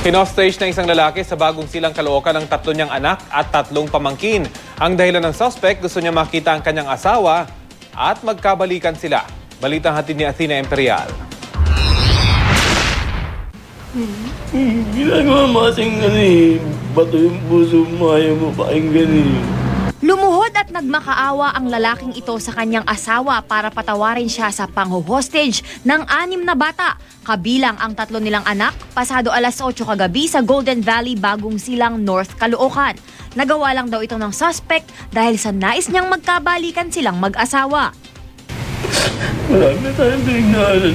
Hinostage ng isang lalaki sa bagong silang Caloocan ng 3 niyang anak at 3 pamangkin. Ang dahilan ng suspect, gusto niya makita ang kanyang asawa at magkabalikan sila. Balitang hatid ni Athena Imperial. Ginagawa mo kasing bato yung puso mo, ayaw mo pakinggan Lumuhod at nagmakaawa ang lalaking ito sa kanyang asawa para patawarin siya sa pang-hostage ng 6 na bata, kabilang ang 3 nilang anak, pasado alas 8 kagabi sa Golden Valley, Bagong Silang, North Caloocan. Nagawa lang daw ito ng suspect dahil sa nais niyang magkabalikan silang mag-asawa. Marami tayong pinagdaanan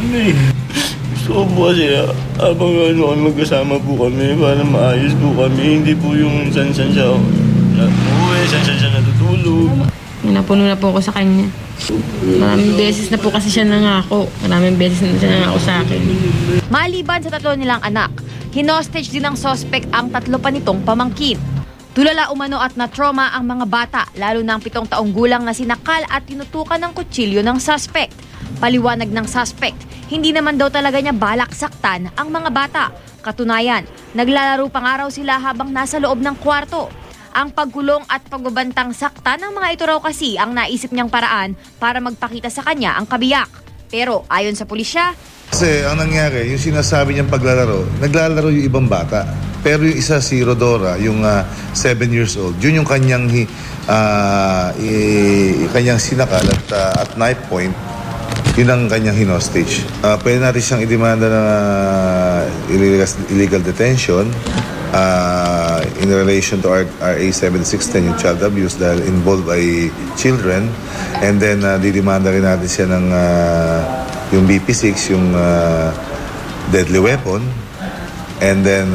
Gusto ko po kasi habang magkasama po kami para maayos po kami. Hindi po yung san-san siya umuwi, san-san siya natutulog. Napuno na po ako sa kanya. Maraming beses na po kasi siya nangako. Maraming beses na siya nangako sa akin. Maliban sa 3 nilang anak, hinostage din ng suspect ang 3 pa nitong pamangkin. Tulala umano at na-trauma ang mga bata, lalo na ang 7 taong gulang na sinakal at tinutukan ng kutsilyo ng suspect. Paliwanag ng suspect, hindi naman daw talaga niya balak saktan ang mga bata. Katunayan, naglalaro pang araw sila habang nasa loob ng kwarto. Ang pagkulong at pagbabantang sakta ng mga ito raw kasi ang naisip niyang paraan para magpakita sa kanya ang kabiyak. Pero ayon sa pulisya, kasi ang nangyari, yung sinasabi niyang naglalaro yung ibang bata. Pero yung isa si Rodora, yung 7 years old, yun yung kanyang sinakal at knife point, yun ang kanyang hinostage. Pwede natin siyang idemanda ng illegal detention in relation to RA 7610, yung child abuse, dahil involved ay children. And then didemanda rin natin siya ng yung BP6, yung deadly weapon. And then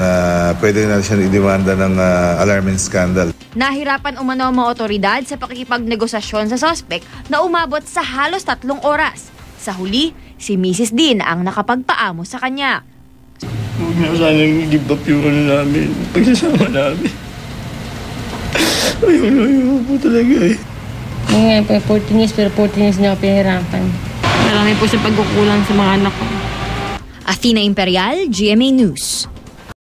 pwede rin natin siya idemanda ng alarm and scandal. Nahirapan umano ang mga otoridad sa pakikipagnegosasyon sa suspect na umabot sa halos 3 oras. Sa huli, si Mrs. din ang nakapagpaamo sa kanya. Huwag na sanang give up yung namin, pagsasama namin. Ayaw po talaga Ngayon po, 14 years, pero 14 years niya ako pinahirapan. Marami po siya pagkukulang sa mga anak ko. Athena Imperial, GMA News.